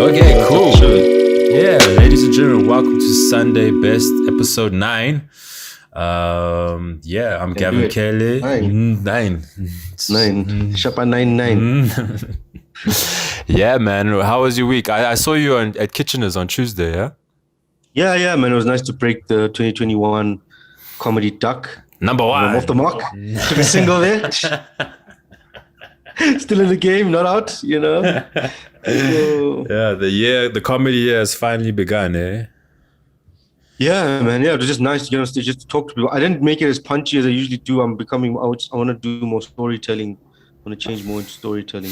Okay, cool. Yeah, ladies and gentlemen, welcome to Sunday Best, episode 9. I'm Gavin Kelly. 9. Shapa 99. Yeah, man. How was your week? I saw you at Kitchener's on Tuesday, yeah? Yeah, man. It was nice to break the 2021 comedy duck. Number 1. I'm off the mark. Took a single there. Still in the game, not out, you know. So, Yeah, the comedy year has finally begun, eh? yeah, man. Yeah, it was just nice to get on stage, just to talk to people. I didn't make it as punchy as I usually do. I want to do more storytelling. I want to change more into storytelling.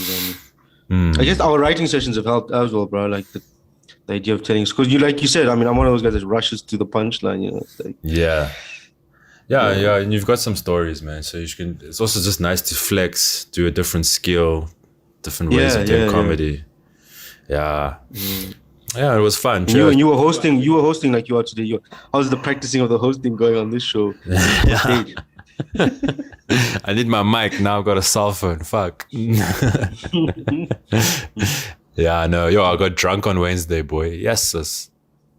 I guess our writing sessions have helped as well, bro. Like the idea of telling, because like you said, I mean, I'm one of those guys that rushes to the punchline, you know. It's like, Yeah, and you've got some stories, man. So it's also just nice to flex, do a different skill, different ways of doing comedy. Yeah. Yeah, it was fun. And you were hosting like you are today. How's the practicing of the hosting going on this show? I need my mic now. I've got a cell phone. Fuck. Yeah, I know. I got drunk on Wednesday, boy. Yes, sis.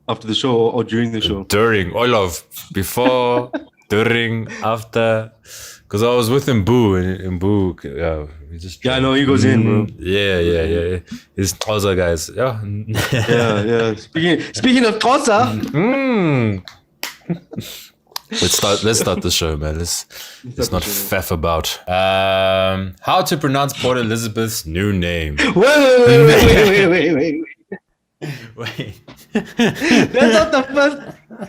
After the show or during the show? During, all of before, during, after. Because I was with Mbu and Mbu, we just drank. Yeah, I know, he goes in, bro. Yeah. He's Xhosa, guys. Yeah. Speaking of Xhosa. Let's start the show, man. Let's not faff about. How to pronounce Port Elizabeth's new name? Wait. That's not the first.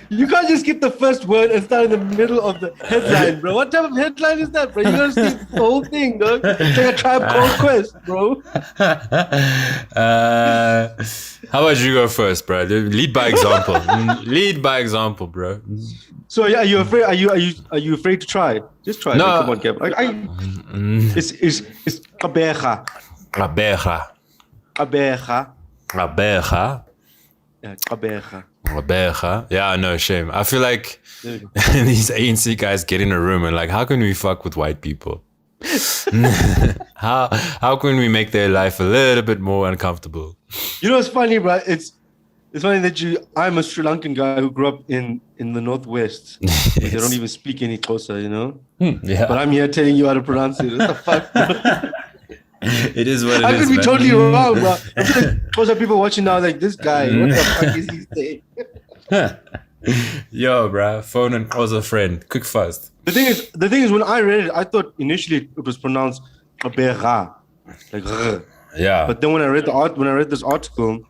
You can't just skip the first word and start in the middle of the headline, bro. What type of headline is that, bro? You gotta see the whole thing, dog. It's like a Tribe Called Quest, bro. How about you go first, bro? Lead by example. Lead by example, bro. So are you afraid? Are you afraid to try? Just try. No. Come on, Gavin. It's Abeja. Yeah, Abeja. Yeah, no shame. I feel like these ANC guys get in a room and like, how can we fuck with white people? How can we make their life a little bit more uncomfortable? You know what's funny, bro? It's funny that I'm a Sri Lankan guy who grew up in the Northwest. Yes. They don't even speak any Xhosa, you know? Yeah. But I'm here telling you how to pronounce it. What the fuck, bro? It is what it is. I could be man. totally wrong, bro. I feel like Xhosa people watching now like, this guy, what the fuck is he saying? Yo, bro, phone and Xhosa friend. Quick fast. The thing is, when I read it, I thought initially it was pronounced Abeja, like R. Yeah. But then when I read this article,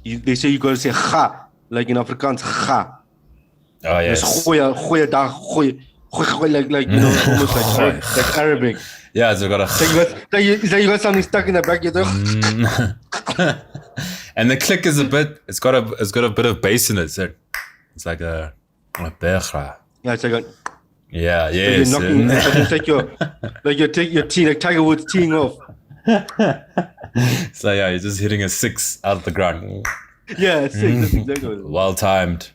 they say you gotta say Cha, like in Afrikaans Cha. Oh yes. Like you know, almost like Arabic. Yeah, it's got a. It's like you got something stuck in the back. And the click is it's got a bit of bass in it. So it's like a berra. Yeah, it's like yeah. It's like you're teeing, like Tiger Woods teeing off. So yeah, you're just hitting a 6 out of the ground. Yeah, it's 6. That's exactly what it is. Well timed.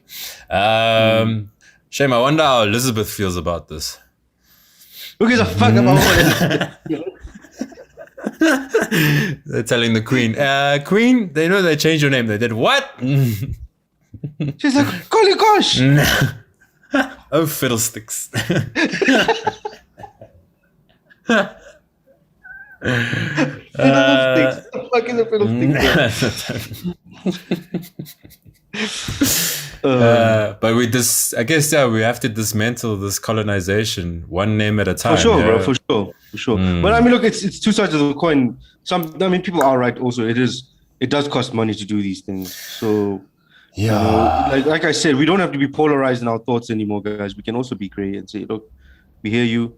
Shame. I wonder how Elizabeth feels about this. Who gives a fuck about what They're telling the Queen, Queen, they know they changed your name. They did what? She's like, Golly gosh! Oh, fiddlesticks. Fiddlesticks. What the fuck is a fiddlestick? But I guess we have to dismantle this colonization one name at a time. For sure, bro. For sure. But I mean, look, it's two sides of the coin. People are right. Also, it does cost money to do these things. So yeah, like I said, we don't have to be polarized in our thoughts anymore, guys. We can also be great and say, look, we hear you.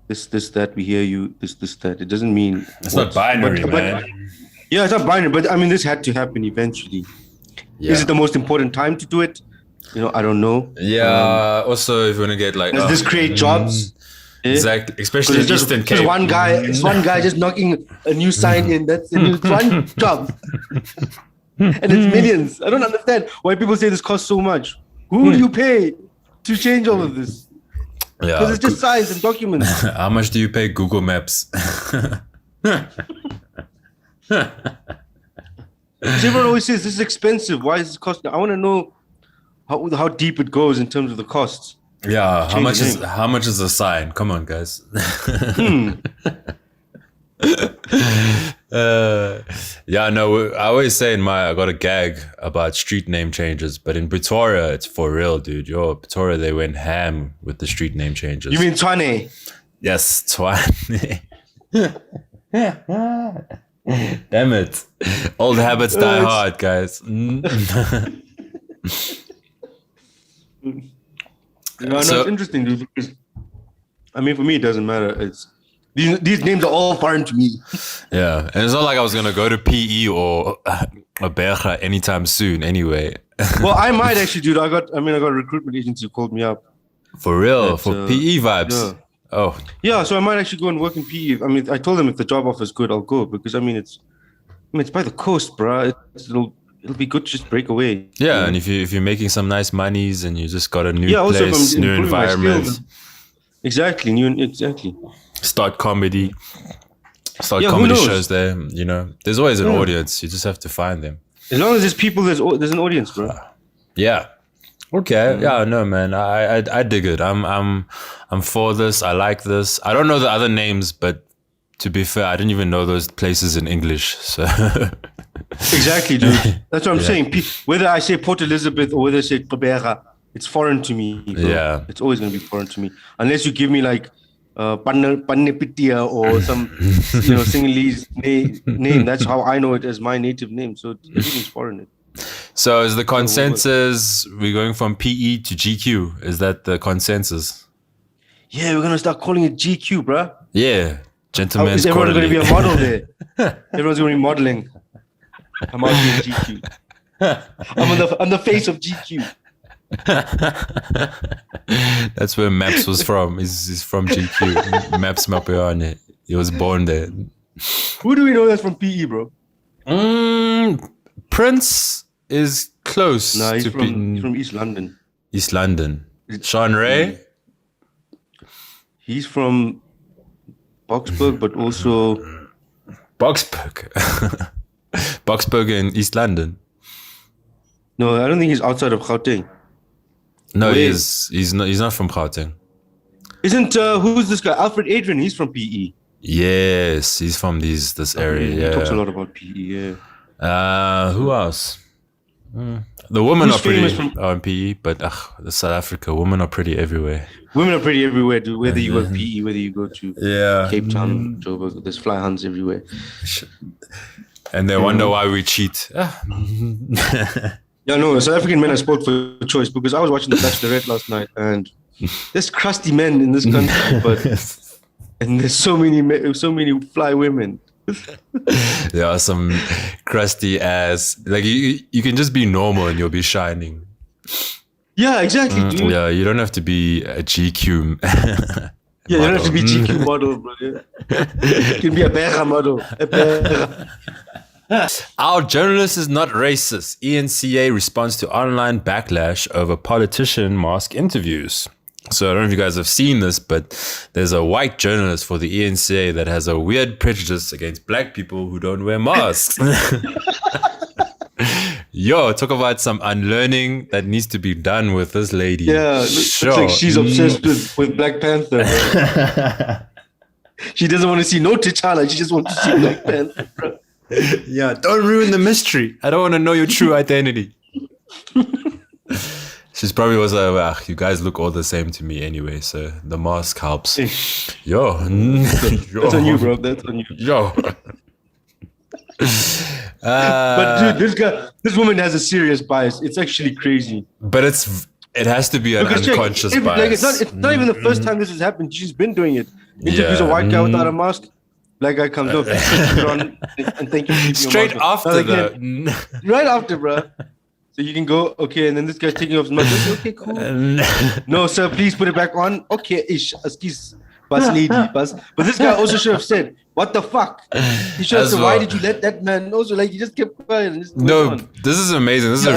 This, that. We hear you. This, that. It doesn't mean it's not binary, man. Yeah, it's not binary. But I mean, this had to happen eventually. Yeah. Is it the most important time to do it? You know, I don't know. Yeah. Also, if you want to get like, does this create jobs? Exactly, especially in Eastern Cape. One guy just knocking a new sign in. That's one job, and it's millions. I don't understand why people say this costs so much. Who do you pay to change all of this? Yeah, because it's just signs and documents. How much do you pay Google Maps? Because everyone always says this is expensive. Why is this costing? I want to know how deep it goes in terms of the costs. Yeah, how much is a sign? Come on, guys. Yeah, no, I always say I got a gag about street name changes, but in Pretoria, it's for real, dude. Pretoria, they went ham with the street name changes. You mean Tshwane? Yes, Tshwane. Damn it. Old habits die hard, guys. It's interesting, dude, because I mean, for me, it doesn't matter. It's these names are all foreign to me. Yeah, and it's not like I was gonna go to PE or a Berga anytime soon. Anyway. Well, I might actually, dude. I got a recruitment agency who called me up. For real, for PE vibes. Yeah. Oh. Yeah, so I might actually go and work in PE. I mean, I told them if the job offer is good, I'll go because it's by the coast, bro. It'll be good to just break away. Yeah, and if you're making some nice monies and you just got a new place, new environment. Exactly, exactly. Start comedy comedy shows there. You know, there's always an audience. You just have to find them. As long as there's people, there's an audience, bro. Yeah. Okay. Yeah. No, man. I dig it. I'm for this. I like this. I don't know the other names, but to be fair, I didn't even know those places in English. So. Exactly, dude. That's what I'm saying. Whether I say Port Elizabeth or whether I say Gqeberha, it's foreign to me. Bro. Yeah. It's always going to be foreign to me. Unless you give me like Pannepitia or some Sinhalese name. That's how I know it as my native name. So everything's foreign. So is the consensus we're going from PE to GQ? Is that the consensus? Yeah, we're going to start calling it GQ, bro. Yeah. Gentlemen's Everyone's going to be a model there. Everyone's going to be modeling. I'm out here in GQ. I'm on the face of GQ. That's where Maps was from. He's from GQ. Maps Mapiane. He was born there. Who do we know that's from PE, bro? Prince is close. No, he's from East London. East London. Sean Ray? He's from Boksburg, but also Boksburg. Boksburg in East London. No, I don't think he's outside of Gauteng. No, he's not from Gauteng. Isn't who's this guy? Alfred Adrian, he's from PE. Yes, he's from this area. Yeah. He talks a lot about PE, yeah. Who else? The women are pretty on PE, but the South Africa women are pretty everywhere. Women are pretty everywhere, dude. Whether you go to PE, whether you go to Cape Town, Joburg, there's fly hunts everywhere. And they wonder why we cheat. Yeah, no, South African men are spoiled for choice because I was watching The Bachelorette last night and there's crusty men in this country, and there's so many fly women. There are some crusty ass. Like you can just be normal and you'll be shining. Yeah, exactly. Dude. Yeah, you don't have to be a GQ. Yeah, you don't have to be GQ model, bro. Yeah. You can be a Berga model. Our journalist is not racist. ENCA responds to online backlash over politician mask interviews. So I don't know if you guys have seen this, but there's a white journalist for the ENCA that has a weird prejudice against black people who don't wear masks. Yo, talk about some unlearning that needs to be done with this lady. Yeah, looks like she's obsessed with Black Panther. She doesn't want to see no T'Challa. She just wants to see Black Panther, bro. Yeah, don't ruin the mystery. I don't want to know your true identity. She's probably was like, you guys look all the same to me anyway, so the mask helps. Yo. That's on you, bro. That's on you. Yo. But dude, this woman has a serious bias. It's actually crazy. But it has to be an unconscious bias. Like it's not even the first time this has happened. She's been doing it. Interviews a white guy without a mask. Black guy comes up, and thank you. Straight after that. Right after, bro. So you can go, okay, and then this guy's taking off his mask. Okay, cool. No, sir, please put it back on. Okay, ish, excuse, bus lady, bus. But this guy also should have said, "What the fuck?" He should have said, "Why did you let that man?" Also, like, he just kept quiet and just no. This is amazing. This is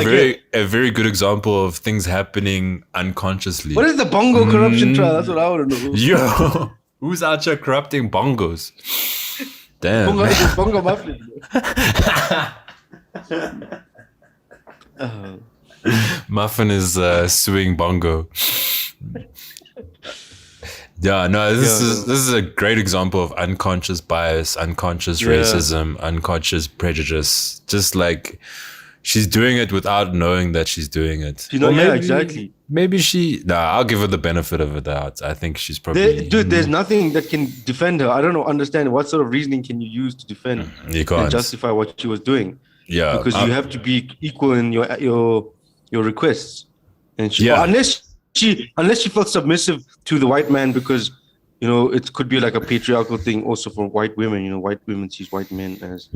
a very good example of things happening unconsciously. What is the bongo corruption trial? That's what I want to know. Yo. Who's out here corrupting bongos? Damn. Bongo mafia. Muffin is suing Bongo. Yeah, no, this is a great example of unconscious bias, unconscious racism, unconscious prejudice. Just like she's doing it without knowing that she's doing it. You know, exactly. Maybe I'll give her the benefit of the doubt. I think she's probably... Dude, there's nothing that can defend her. I don't understand what sort of reasoning can you use to defend and justify what she was doing. Yeah. Because you have to be equal in your requests. And unless she felt submissive to the white man, because it could be like a patriarchal thing also for white women. White women sees white men as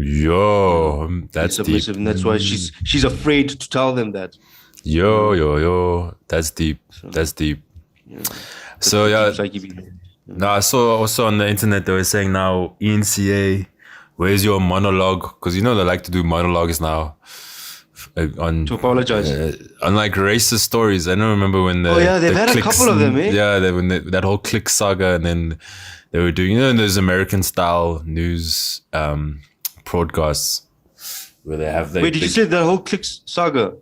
that's submissive, deep. and that's why she's afraid to tell them that. That's deep. That's deep. Yeah. So no, I saw also on the internet they were saying now, Enca, where's your monologue? Because they like to do monologues now. To apologize. Unlike racist stories, I don't remember when they've had a couple of them, eh? Yeah, when that whole click saga, and then they were doing those American style news broadcasts where they have. Wait, did you say that whole click saga?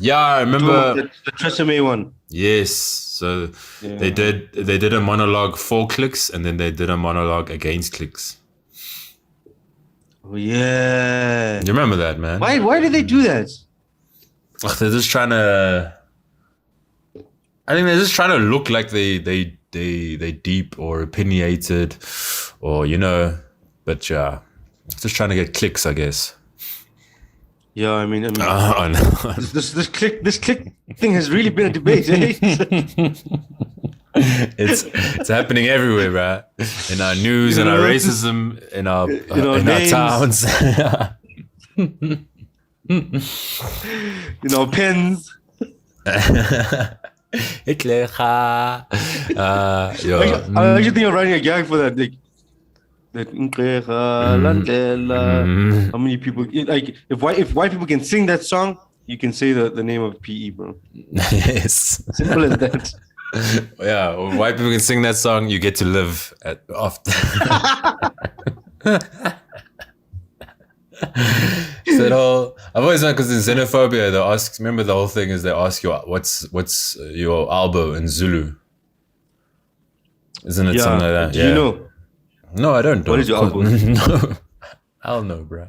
Yeah, I remember the Tresemme one. Yes, so they did a monologue for clicks, and then they did a monologue against clicks. Oh yeah, you remember that, man? Why did they do that? They're just trying to. I think they're just trying to look like they deep or opinionated, or but just trying to get clicks, I guess. Yeah, I mean, this click thing has really been a debate, eh? It's happening everywhere, right? In our news, in our racism, in our towns. Pens. Hitler. I actually think of writing a gag for that. How many people if white people can sing that song, you can say the name of PE, bro. Yes. Simple as that. Yeah, when white people can sing that song, you get to live often. So I've always known, because in xenophobia they ask. Remember, the whole thing is they ask you what's your elbow in Zulu. Isn't it something like that? Do you know? No, I don't. What is your elbow? No, I'll know, bro.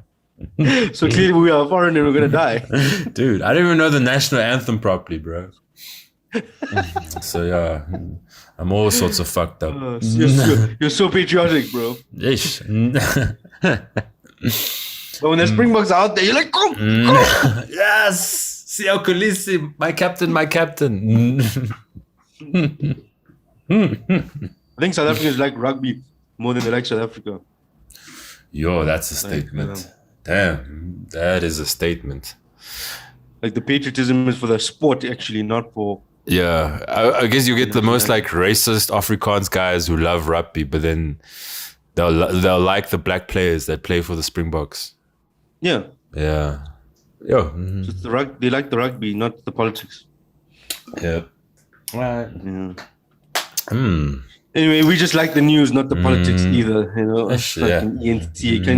So clearly we are foreign and we're gonna die. Dude, I don't even know the national anthem properly, bro. So I'm all sorts of fucked up. You're so patriotic, bro. Yes. But when the Springboks are out there, you're like, come. Yes, Siya Kolisi, my captain. I think South Africans like rugby more than they like South Africa. That's a statement. Damn, that is a statement. Like, the patriotism is for the sport, actually, not for... Yeah, I guess you get the most racist Afrikaans guys who love rugby, but then they'll like the black players that play for the Springboks. Yeah. Yeah. So it's they like the rugby, not the politics. Yeah. Right. Yeah. Anyway, we just like the news, not the politics either. Can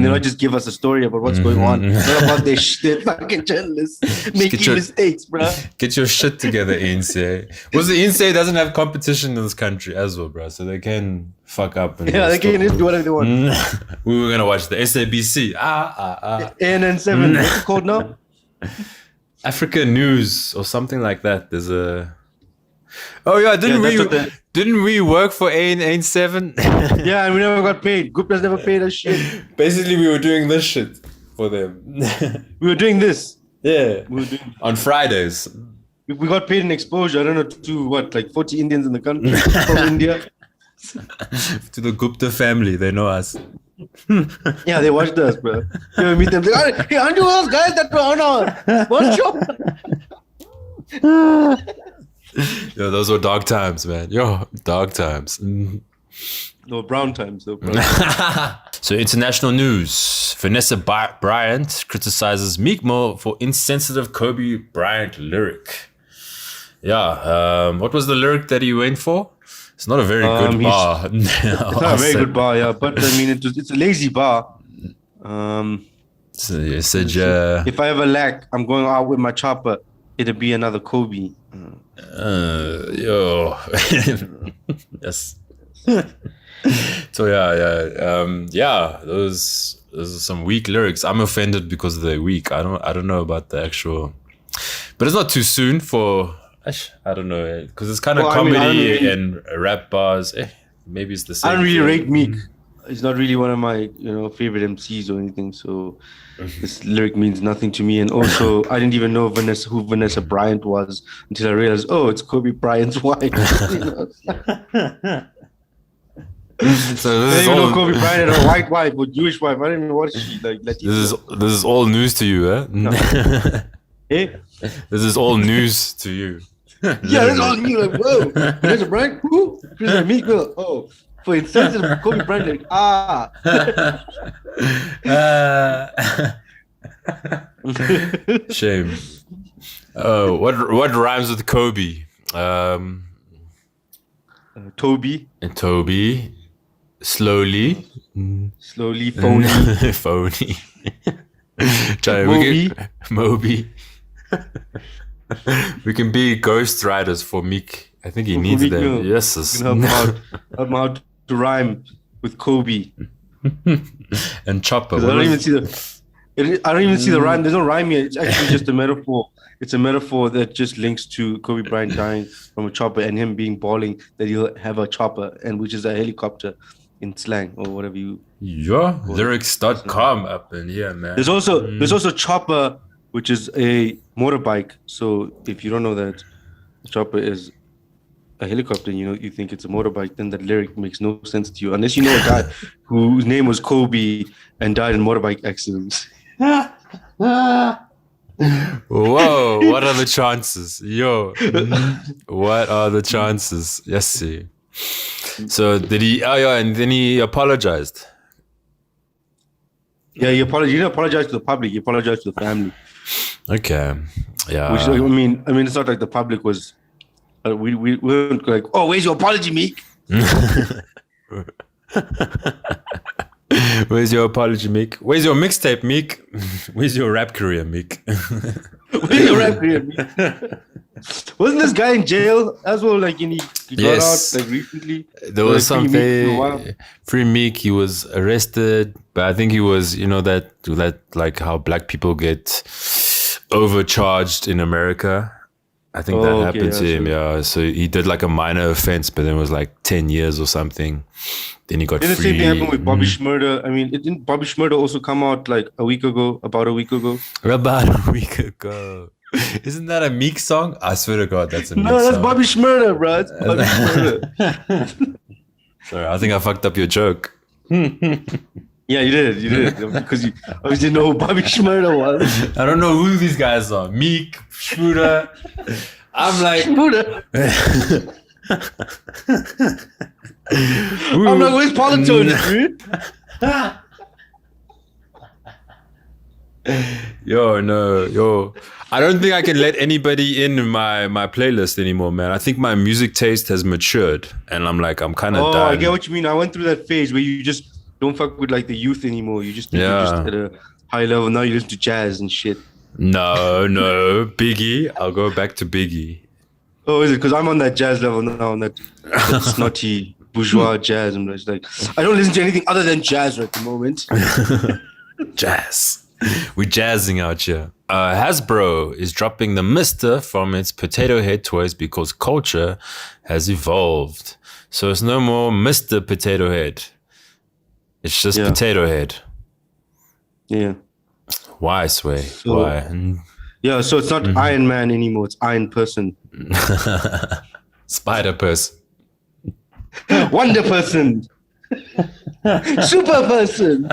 they not just give us a story about what's going on? Not about their shit, fucking journalists making mistakes, bro. Get your shit together, ENCA. Well, the ENCA doesn't have competition in this country as well, bro. So they can fuck up. And they can just do whatever they want. We were gonna watch the SABC. ANN7. What's it called now? Africa News or something like that. There's a. Oh yeah, didn't we work for AN7? Yeah, and we never got paid. Gupta's never paid us shit. Basically, we were doing this shit for them. We were doing this. Yeah. On Fridays. We got paid in exposure. I don't know, to 40 Indians in the country from India. To the Gupta family, they know us. Yeah, they watched us, bro. You meet them, like, hey, aren't you those guys that were on our one show? Yo, those were dog times, man. Dog times. No, brown times, though. So, international news. Vanessa Bryant criticizes Meek Mill for insensitive Kobe Bryant lyric. Yeah, what was the lyric that he went for? It's not a very good bar. It's not a very good bar, yeah. But, I mean, it's a lazy bar. So you said, yeah. If I ever lack, I'm going out with my chopper. It'll be another Kobe. Yo. Yes. So yeah. Those are some weak lyrics. I'm offended because they're weak. I don't know about the actual, but it's not too soon for. I don't know, because it's kind of comedy and rap bars. Maybe it's the same. I don't really rate Meek. He's not really one of my favorite MCs or anything. So this lyric means nothing to me. And also, I didn't even know who Vanessa Bryant was until I realized, oh, it's Kobe Bryant's wife. So I didn't even know Kobe Bryant had a white wife or Jewish wife. I didn't even know what she like. This is all news to you, eh? No. Hey? This is all news to you. Yeah, that's all new. Like, whoa, Vanessa Bryant? Who? Chris like, Meek Mill. Oh, for instance, Kobe Bryant. Like, Shame. What rhymes with Kobe? Toby. And Toby. Slowly. Slowly. Phony. Phony. Moby. We can be ghost riders for Meek. I think he needs them. Mill. Yes. Help him out to rhyme with Kobe. And Chopper. I don't even see the rhyme. There's no rhyme here. It's actually just a metaphor. It's a metaphor that just links to Kobe Bryant dying from a chopper and him being balling that he'll have a chopper, and which is a helicopter in slang or whatever you. Yeah, lyrics.com up in here, man. There's also chopper, which is a motorbike. So if you don't know that chopper is a helicopter, you think it's a motorbike, then that lyric makes no sense to you unless you know a guy whose name was Kobe and died in motorbike accidents. Whoa, what are the chances? Yo, what are the chances? Yes, see. So did he? Oh yeah, and then he apologized. Yeah, he apologized. He didn't apologize to the public. He apologized to the family. Okay. Yeah. Which I mean, it's not like the public was. We weren't like, oh, where's your apology, Meek? Where's your apology, Meek? Where's your mixtape, Meek? Where's your rap career, Meek? Where's your rap career, Meek? Wasn't this guy in jail as well? Like, he got out like recently. There was something. Free Meek. He was arrested, but I think he was, that like how black people get overcharged in America. I think that happened to him. Yeah, so he did like a minor offense, but then it was like 10 years or something. Then he got free. The same thing happened with Bobby Shmurda. I mean, didn't Bobby Shmurda also come out like about a week ago? About a week ago. Isn't that a Meek song? I swear to God, that's a Meek song. No, that's Bobby Shmurda, bro. It's Bobby Shmurda. Sorry, I think I fucked up your joke. Yeah, you did. Because you obviously know who Bobby Shmurda was. I don't know who these guys are. Meek, Shmurda. I'm like... Shmurda. I'm like, where's Polytone, dude? Yo. I don't think I can let anybody in my playlist anymore, man. I think my music taste has matured. And I'm kind of done. I get what you mean. I went through that phase where you just don't fuck with like the youth anymore. You're just at a high level. Now you listen to jazz and shit. No. Biggie. I'll go back to Biggie. Oh, is it? Because I'm on that jazz level now, on that snotty bourgeois jazz. I'm just like, I don't listen to anything other than jazz right at the moment. Jazz. We're jazzing out here. Hasbro is dropping the Mister from its potato head toys because culture has evolved. So it's no more Mr. Potato Head. It's just Potato Head. Yeah. Why, Sway? Why? Yeah, so it's not Iron Man anymore. It's Iron Person. Spider Person. Wonder Person. Super Person.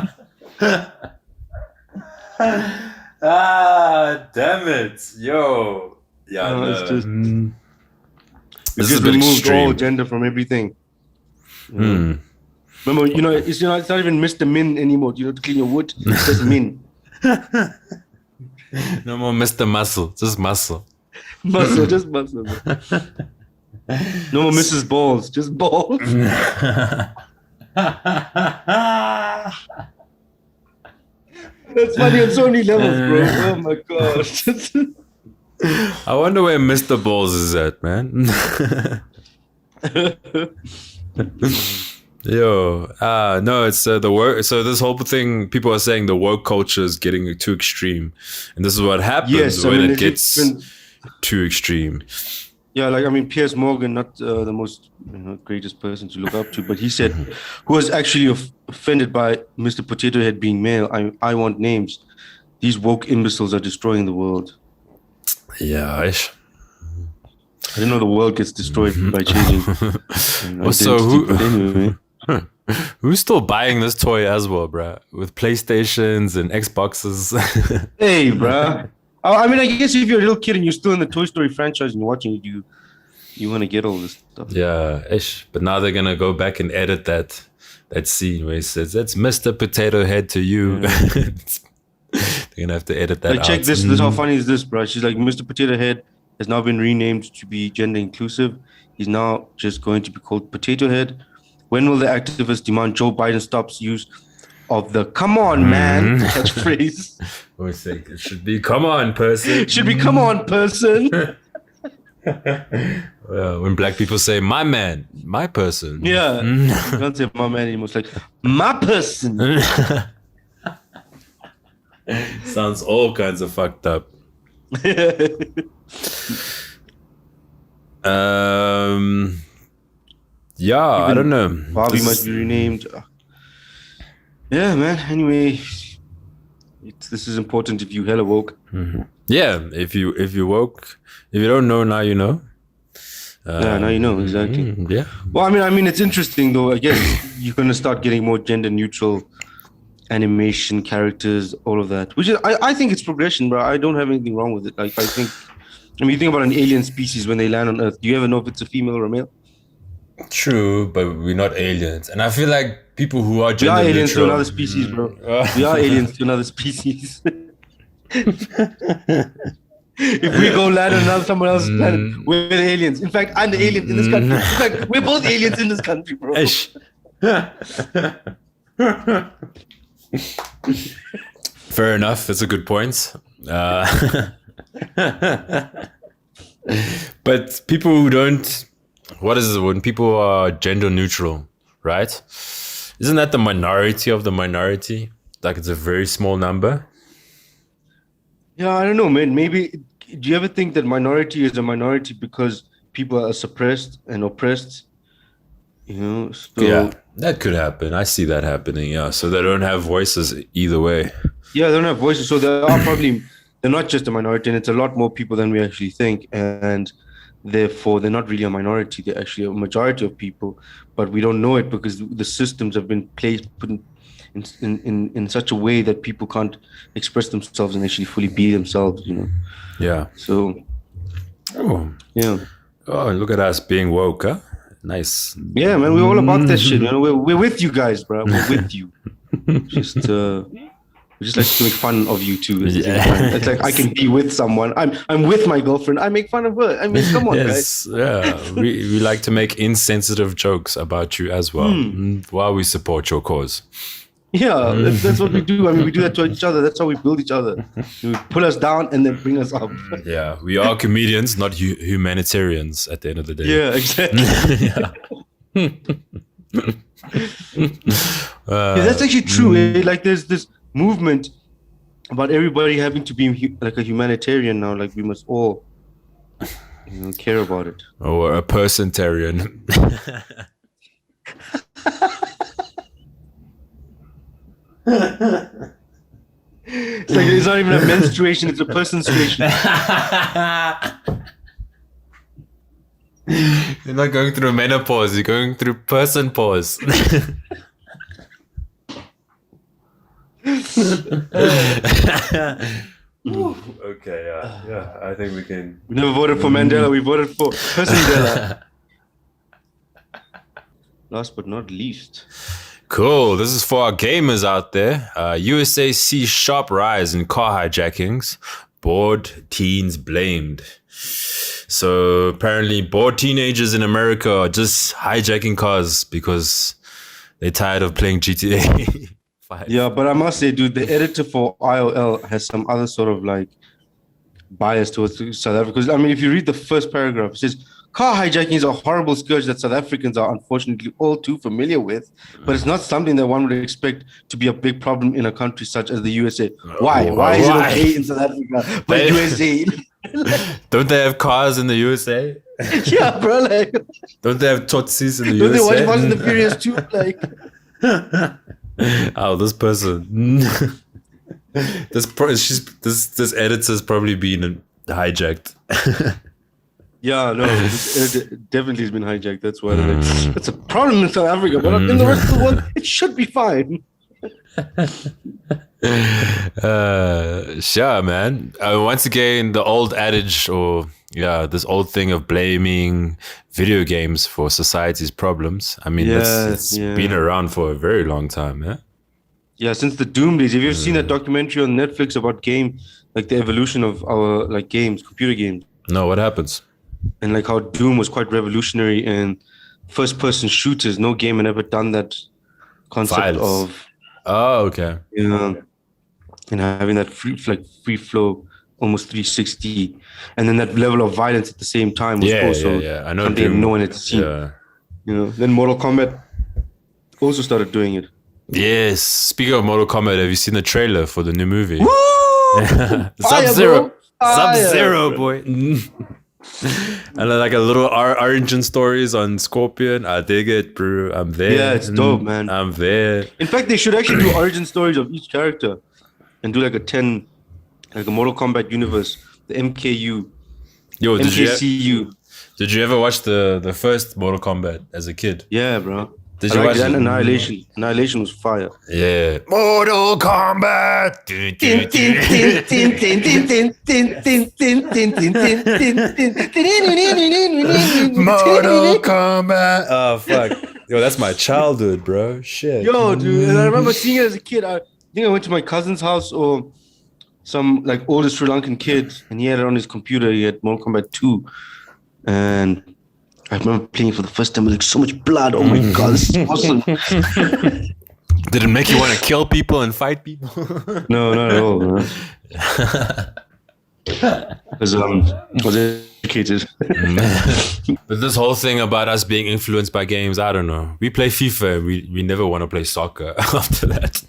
Damn it. Yo. Yeah, no. It's just removed all gender from everything. Remember, it's not even Mr. Min anymore. To clean your wood, it's just Min. No more Mr. Muscle, just muscle. Just muscle. No more Mrs. Balls, just balls. That's funny on so many levels, bro. Oh my gosh. I wonder where Mr. Balls is at, man. Yo, no, it's the work. So this whole thing, people are saying the woke culture is getting too extreme, and this is what happens when it gets too extreme. Yeah, like, I mean, Piers Morgan, not the most greatest person to look up to, but he said, who was actually offended by Mr. Potato Head being male, I want names. These woke imbeciles are destroying the world. Yeah, I didn't know the world gets destroyed by changing. So who's still buying this toy as well, bruh? With PlayStations and Xboxes? Hey, bruh. I mean, I guess if you're a little kid and you're still in the Toy Story franchise and you're watching it, you want to get all this stuff. Yeah, but now they're gonna go back and edit that scene where he says, "That's Mr. Potato Head to you." Yeah. They're gonna have to edit that. Like, check this. This how funny is this, bro? She's like, Mr. Potato Head has now been renamed to be gender inclusive. He's now just going to be called Potato Head. When will the activists demand Joe Biden stops use of the "come on, man" catchphrase? Always say it should be "come on, person." It should be "come on, person." Well, when black people say "my man," "my person," yeah, you can't say "my man" anymore. It's like "my person." Sounds all kinds of fucked up. Yeah, even I don't know. Bobby must be renamed. Yeah, man. Anyway, this is important if you hella woke. Mm-hmm. Yeah, if you woke, if you don't know, now you know. Yeah, now you know, exactly. Yeah. Well, I mean, it's interesting though. I guess you're gonna start getting more gender neutral animation characters, all of that. Which is, I think it's progression, bro. I don't have anything wrong with it. Like, I mean, you think about an alien species when they land on Earth. Do you ever know if it's a female or a male? True, but we're not aliens, and I feel like people who are gender we are aliens neutral, to another species, bro. We are aliens to another species. If we go land on someone else's planet, we're the aliens. In fact, I'm the alien in this country. In fact, we're both aliens in this country, bro. Fair enough. That's a good point. But people who don't, what is it when people are gender neutral, right? Isn't that the minority of the minority? Like, it's a very small number. Yeah, I don't know, man. Maybe, do you ever think that minority is a minority because people are suppressed and oppressed? You know, so, yeah, that could happen. I see that happening. Yeah, so they don't have voices either way. Yeah, they don't have voices, so they're not just a minority, and it's a lot more people than we actually think, and therefore they're not really a minority. They're actually a majority of people, but we don't know it because the systems have been put in such a way that people can't express themselves and actually fully be themselves. You know. Yeah. So. Oh. Yeah. Oh, look at us being woke, huh? Nice. Yeah, man, we're all about that shit. You know, we're with you guys, bro. We're with you. Just we just like to make fun of you too. It's like I can be with someone. I'm with my girlfriend. I make fun of her. I mean, come on, guys. Yeah, we like to make insensitive jokes about you as well, while we support your cause. Yeah, that's what we do. I mean, we do that to each other. That's how we build each other. We pull us down and then bring us up. Yeah, we are comedians, not humanitarians at the end of the day. Yeah, exactly. Yeah, that's actually true. Like, there's this movement about everybody having to be like a humanitarian now. Like, we must all, care about it. Or a person-tarian. It's like, it's not even a menstruation, it's a person-stration. You're not going through menopause, you're going through person pause. Okay, yeah, I think we can. We never voted for Mandela, we voted for Persondela. Last but not least. Cool. This is for our gamers out there. USA sees sharp rise in car hijackings. Bored teens blamed. So apparently bored teenagers in America are just hijacking cars because they're tired of playing GTA 5. Yeah, but I must say, dude, the editor for IOL has some other sort of like bias towards South Africa. Because I mean, if you read the first paragraph, it says car hijacking is a horrible scourge that South Africans are unfortunately all too familiar with, but it's not something that one would expect to be a big problem in a country such as the USA. Why? Why is it okay in South Africa but USA? Don't they have cars in the USA? Yeah, bro. Like, don't they have Totsis in the don't USA? Don't they watch Fast and the Furious too? Like, oh, this person. this editor's probably been hijacked. Yeah, no, it definitely has been hijacked. That's why it's a problem in South Africa, but in the rest of the world, it should be fine. Sure, man. Once again, the old adage, this old thing of blaming video games for society's problems. I mean, it's been around for a very long time, yeah. Yeah, since the Doom days. Have you ever seen that documentary on Netflix about the evolution of our games, computer games? No, what happens? And how Doom was quite revolutionary in first-person shooters. No game had ever done that concept of. Oh, okay. Yeah, and having that free flow, almost 360, and then that level of violence at the same time was also I know something no one had seen. Yeah. Then Mortal Kombat also started doing it. Yes. Speaking of Mortal Kombat, have you seen the trailer for the new movie? Woo! Sub-Zero, boy. And a little origin stories on Scorpion. I dig it, bro. I'm there. Yeah, it's dope, man. I'm there. In fact, they should actually do origin stories of each character and do a Mortal Kombat universe, the MKU. Yo, MKCU. Did you ever watch the first Mortal Kombat as a kid? Yeah, bro. Did you watch it? Annihilation? Annihilation was fire. Yeah. Mortal Kombat. Mortal Kombat. Oh fuck. Yo, that's my childhood, bro. Shit. Yo, dude, and I remember seeing it as a kid. I think I went to my cousin's house or some older Sri Lankan kid, and he had it on his computer. He had Mortal Kombat 2, and I remember playing it for the first time. It was so much blood. Oh my god, this is awesome. Did it make you want to kill people and fight people? No, not at all. Because I was educated. But this whole thing about us being influenced by games, I don't know. We play FIFA. We never want to play soccer after that.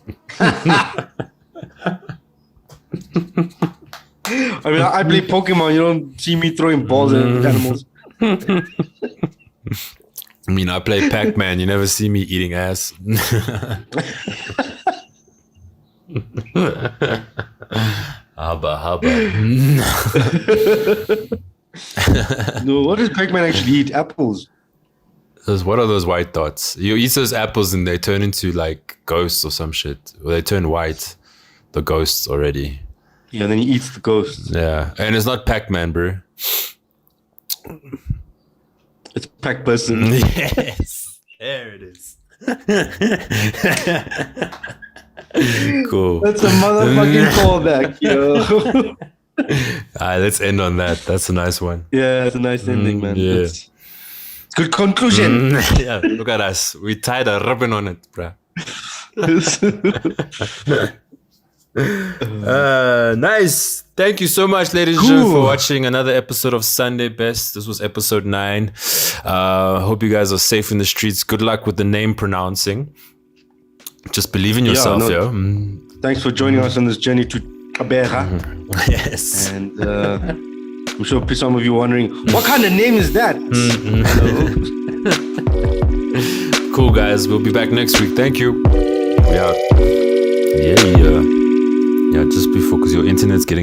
I mean, I play Pokemon. You don't see me throwing balls at animals. I mean, I play Pac-Man. You never see me eating ass. Hubba. No, what does Pac-Man actually eat? Apples. What are those white dots? You eat those apples and they turn into ghosts or some shit. Or they turn white. The ghosts already. Yeah, then he eats the ghosts. Yeah, and it's not Pac-Man, bro. It's Pac-Person. Yes, there it is. Cool. That's a motherfucking callback, yo. Alright, let's end on that. That's a nice one. Yeah, it's a nice ending, man. Yeah. It's good conclusion. Yeah, look at us. We tied a ribbon on it, bruh. Nice. Thank you so much, ladies and gentlemen, for watching another episode of Sunday Best. This was episode 9. Hope you guys are safe in the streets. Good luck with the name pronouncing. Just believe in yourself, yo. Thanks for joining us on this journey to Kabera. Yes. And I'm sure some of you are wondering, what kind of name is that? Cool, guys. We'll be back next week. Thank you. Yeah. Yeah, just before, because your internet's getting